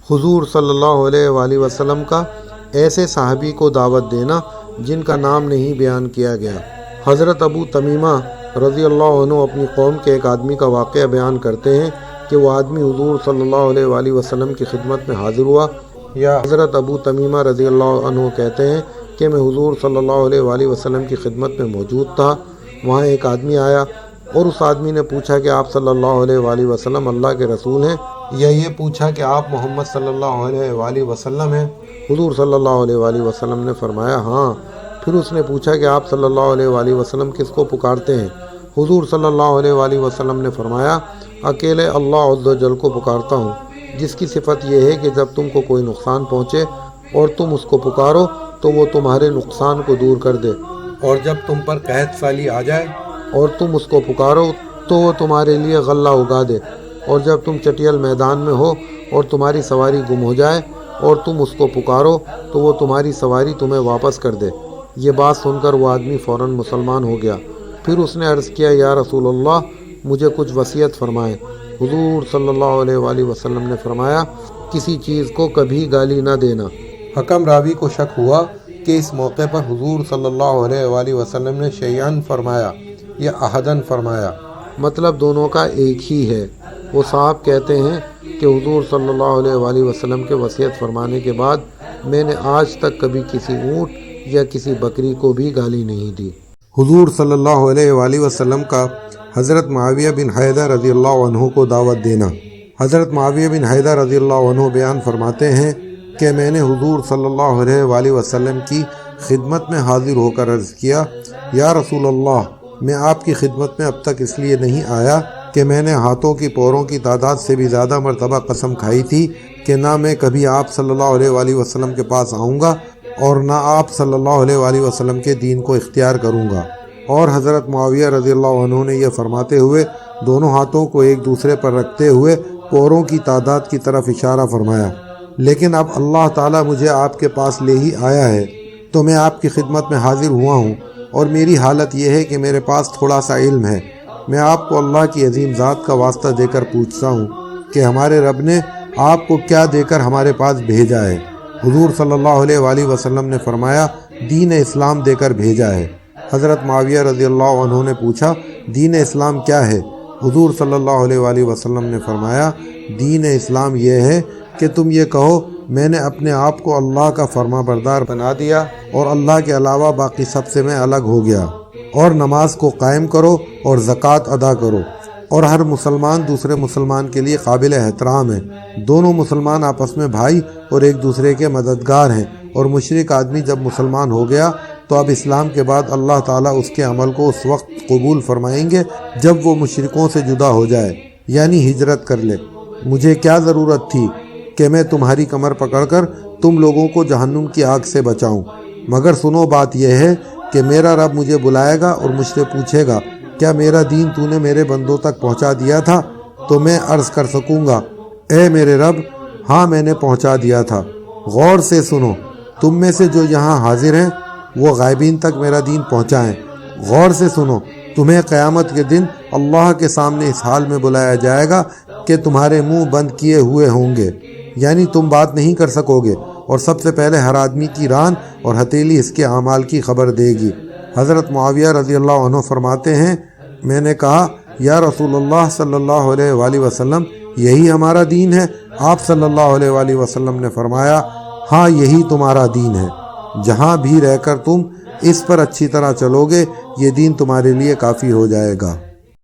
حضور صلی اللہ علیہ وآلہ وسلم کا ایسے صحابی کو دعوت دینا جن کا نام نہیں بیان کیا گیا۔ حضرت ابو تمیمہ رضی اللہ عنہ اپنی قوم کے ایک آدمی کا واقعہ بیان کرتے ہیں کہ وہ آدمی حضور صلی اللہ علیہ وآلہ وسلم کی خدمت میں حاضر ہوا، یا حضرت ابو تمیمہ رضی اللہ عنہ کہتے ہیں کہ میں حضور صلی اللہ علیہ وآلہ وسلم کی خدمت میں موجود تھا۔ وہاں ایک آدمی آیا اور اس آدمی نے پوچھا کہ آپ صلی اللہ علیہ وآلہ وسلم اللہ کے رسول ہیں، یا یہ پوچھا کہ آپ محمد صلی اللہ علیہ وآلہ وسلم ہیں؟ حضور صلی اللہ علیہ وآلہ وسلم نے فرمایا ہاں۔ پھر اس نے پوچھا کہ آپ صلی اللہ علیہ وآلہ وسلم کس کو پکارتے ہیں؟ حضور صلی اللہ علیہ وآلہ وسلم نے فرمایا اکیلے اللہ عز و جل کو پکارتا ہوں، جس کی صفت یہ ہے کہ جب تم کو کوئی نقصان پہنچے اور تم اس کو پکارو تو وہ تمہارے نقصان کو دور کر دے، اور جب تم پر قحط سالی آ جائے اور تم اس کو پکارو تو وہ تمہارے لیے غلہ اگا دے، اور جب تم چٹیل میدان میں ہو اور تمہاری سواری گم ہو جائے اور تم اس کو پکارو تو وہ تمہاری سواری تمہیں واپس کر دے۔ یہ بات سن کر وہ آدمی فوراً مسلمان ہو گیا۔ پھر اس نے عرض کیا یا رسول اللہ مجھے کچھ وصیت فرمائیں۔ حضور صلی اللہ علیہ وآلہ وسلم نے فرمایا کسی چیز کو کبھی گالی نہ دینا۔ حکم راوی کو شک ہوا کہ اس موقع پر حضور صلی اللہ علیہ وآلہ وسلم نے شیئن فرمایا یا احدن فرمایا، مطلب دونوں کا ایک ہی ہے۔ وہ صاحب کہتے ہیں کہ حضور صلی اللہ علیہ وآلہ وسلم کے وصیت فرمانے کے بعد میں نے آج تک کبھی کسی اونٹ یا کسی بکری کو بھی گالی نہیں دی۔ حضور صلی اللہ علیہ وآلہ وسلم کا حضرت معاویہ بن حیدر رضی اللہ عنہ کو دعوت دینا۔ حضرت معاویہ بن حیدر رضی اللہ عنہ بیان فرماتے ہیں کہ میں نے حضور صلی اللہ علیہ وآلہ وسلم کی خدمت میں حاضر ہو کر عرض کیا یا رسول اللہ میں آپ کی خدمت میں اب تک اس لیے نہیں آیا کہ میں نے ہاتھوں کی پوروں کی تعداد سے بھی زیادہ مرتبہ قسم کھائی تھی کہ نہ میں کبھی آپ صلی اللہ علیہ وآلہ وسلم کے پاس آؤں گا اور نہ آپ صلی اللہ علیہ وآلہ وسلم کے دین کو اختیار کروں گا۔ اور حضرت معاویہ رضی اللہ عنہ نے یہ فرماتے ہوئے دونوں ہاتھوں کو ایک دوسرے پر رکھتے ہوئے پوروں کی تعداد کی طرف اشارہ فرمایا، لیکن اب اللہ تعالیٰ مجھے آپ کے پاس لے ہی آیا ہے تو میں آپ کی خدمت میں حاضر ہوا ہوں، اور میری حالت یہ ہے کہ میرے پاس تھوڑا سا علم ہے۔ میں آپ کو اللہ کی عظیم ذات کا واسطہ دے کر پوچھتا ہوں کہ ہمارے رب نے آپ کو کیا دے کر ہمارے پاس بھیجا ہے؟ حضور صلی اللہ علیہ وآلہ وسلم نے فرمایا دین اسلام دے کر بھیجا ہے۔ حضرت معاویہ رضی اللہ عنہ نے پوچھا دین اسلام کیا ہے؟ حضور صلی اللہ علیہ وآلہ وسلم نے فرمایا دین اسلام یہ ہے کہ تم یہ کہو میں نے اپنے آپ کو اللہ کا فرما بردار بنا دیا اور اللہ کے علاوہ باقی سب سے میں الگ ہو گیا، اور نماز کو قائم کرو اور زکوٰۃ ادا کرو، اور ہر مسلمان دوسرے مسلمان کے لیے قابل احترام ہے، دونوں مسلمان آپس میں بھائی اور ایک دوسرے کے مددگار ہیں، اور مشرک آدمی جب مسلمان ہو گیا تو اب اسلام کے بعد اللہ تعالیٰ اس کے عمل کو اس وقت قبول فرمائیں گے جب وہ مشرکوں سے جدا ہو جائے، یعنی ہجرت کر لے۔ مجھے کیا ضرورت تھی کہ میں تمہاری کمر پکڑ کر تم لوگوں کو جہنم کی آگ سے بچاؤں، مگر سنو بات یہ ہے کہ میرا رب مجھے بلائے گا اور مجھ سے پوچھے گا کیا میرا دین تو نے میرے بندوں تک پہنچا دیا تھا؟ تو میں عرض کر سکوں گا اے میرے رب ہاں میں نے پہنچا دیا تھا۔ غور سے سنو، تم میں سے جو یہاں حاضر ہیں وہ غائبین تک میرا دین پہنچائیں۔ غور سے سنو، تمہیں قیامت کے دن اللہ کے سامنے اس حال میں بلایا جائے گا کہ تمہارے منہ بند کیے ہوئے ہوں گے، یعنی تم بات نہیں کر سکو گے، اور سب سے پہلے ہر آدمی کی ران اور ہتھیلی اس کے اعمال کی خبر دے گی۔ حضرت معاویہ رضی اللہ عنہ فرماتے ہیں میں نے کہا یا رسول اللہ صلی اللہ علیہ وآلہ وسلم یہی ہمارا دین ہے؟ آپ صلی اللہ علیہ وآلہ وسلم نے فرمایا ہاں یہی تمہارا دین ہے، جہاں بھی رہ کر تم اس پر اچھی طرح چلو گے یہ دین تمہارے لیے کافی ہو جائے گا۔